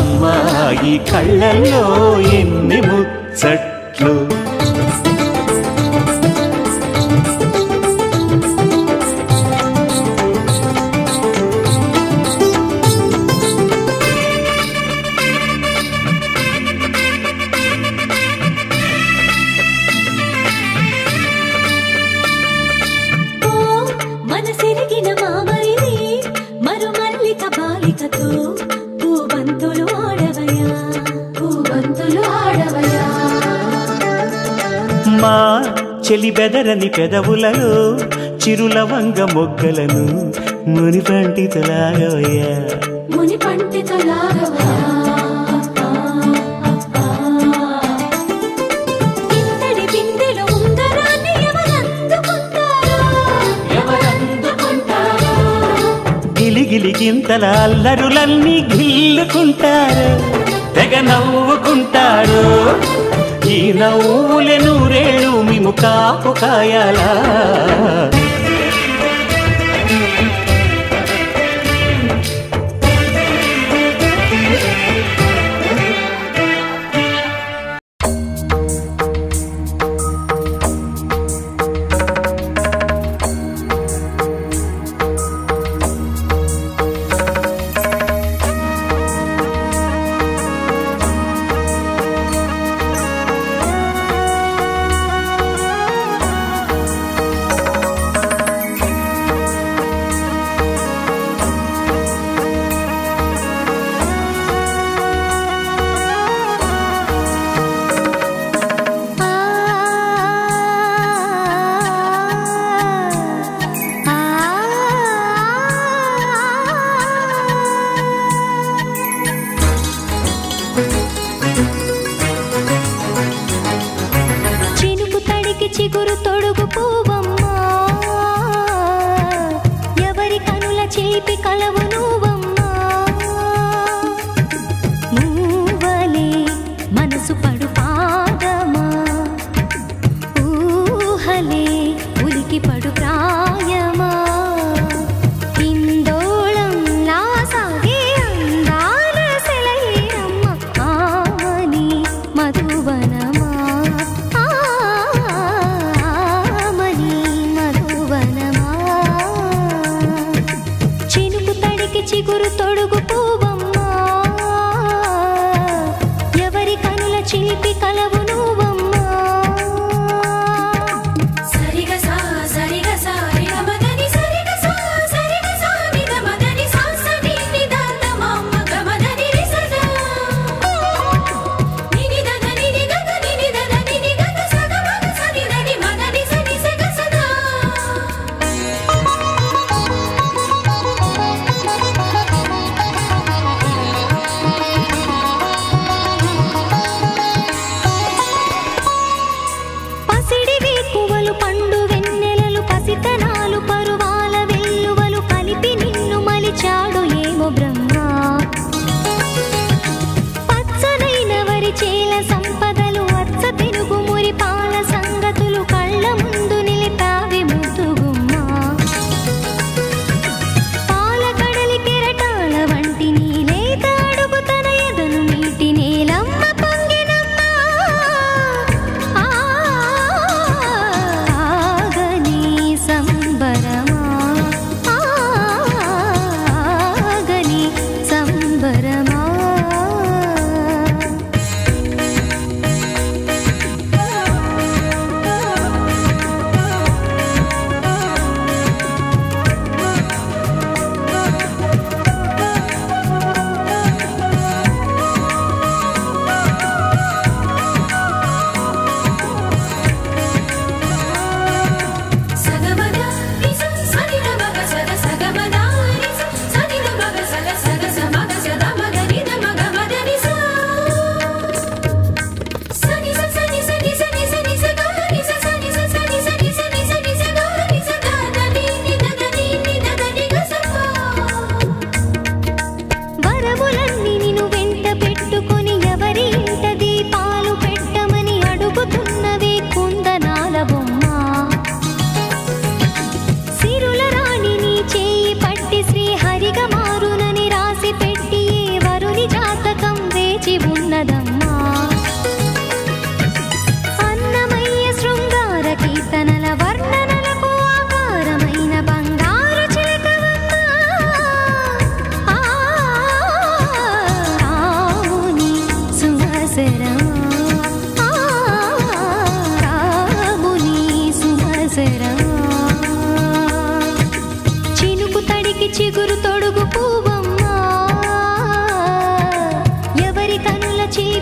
అమ్మాయి కళ్ళల్లో ఎన్ని ముచ్చట్లు. మా చెలి బెదరని పెదవులలో చిరులవంగ మొగ్గలను మునిపంటితలాగవయ్యా. గిలిగిలి గింతల అల్లరులన్నీ గిల్లుకుంటారు, తెగ నవ్వుకుంటారు. ఈ నవ్వులే నూరేళ్ళు మేము కాపు కాయాలా. చిగురు తొడుగు పూవమ్మా, ఎవరి కనుల చేపి కలవు నువ్వమ్మా. నువ్వలే మనసు పడు పాదమా, ఊహలే ఉలికి పడు ప్రాయమా. ఇందోళంలా సాగే అందాల సెలయేరమ్మ, ఆమని మధువనమా, ఆమని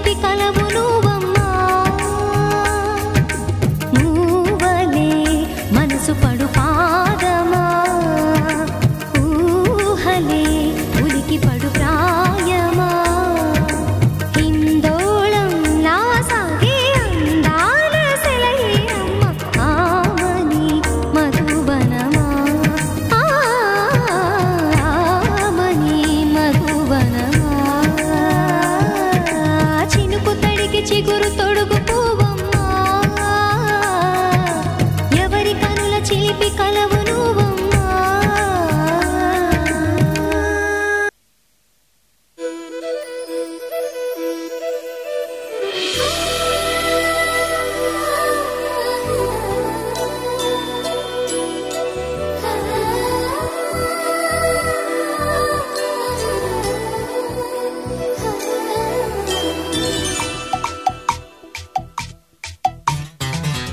చిలిపి కలవు నువ్వమ్మా నువ్వలే మనసు పడు పాదమా ఊహలే ఉలికి పడు ప్రాయమా హిందోళంలా సాగే అందాల సెలయేరమ్మ ఆమని మధువనమా ఆమని మధువనమా చినుకు తడికి చిగురు తొడుగు పువ్వమ్మా ఎవరి కనుల చిలిపి కలవు నువ్వమ్మా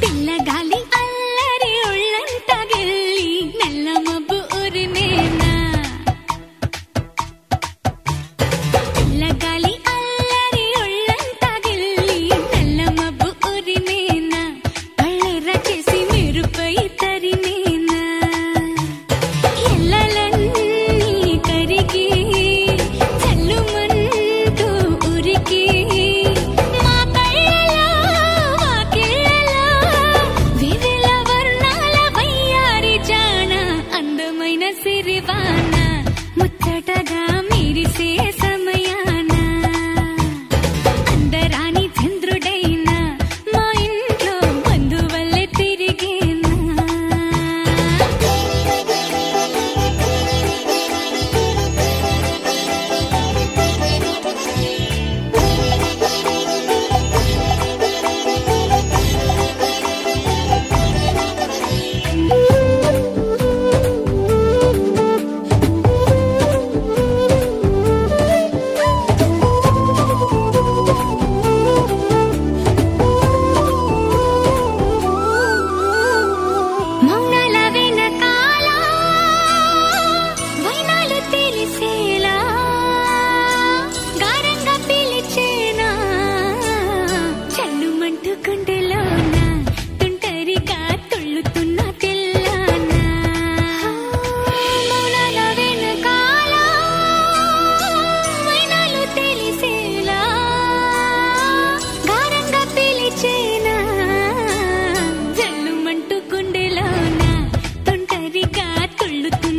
పిల్లగాలి అల్లరి ఒళ్ళంతా గెల్లి నల్ల మబ్బు ఉరిమేనా పిల్లగాలి అల్లరి ఒళ్ళంతా గెల్లి నల్ల మబ్బు ఉరిమేనా కళ్ళెర్ర చేసి మెరుపై తరిమేనా ఎల్లలన్నీ కరిగి చల్లుమంటూ ఉరికి మా కళ్ళలో వాకిళ్ళలో వివిల వర్ణాల వయ్యారి జాణ అందమైన సిరివాన ముచ్చటగా మెరిసే సమయాన అందరాని చంద్రుడైనా మా ఇంట్లో బంధువల్లే తిరిగేనా మౌనాల వెనకాల వైనాలు తెలిసేలా గారంగా పిలిచేనా చల్లుమంటూ గుండెలోన తుంటరిగా తుళ్ళుతున్న తెల్లాన మౌనాల వెనకాల వైనాలు తెలిసేలా గారంగా పిలిచేనా జల్లుమంటూ గుండెలోన తుంటరిగా తుళ్ళుతున్న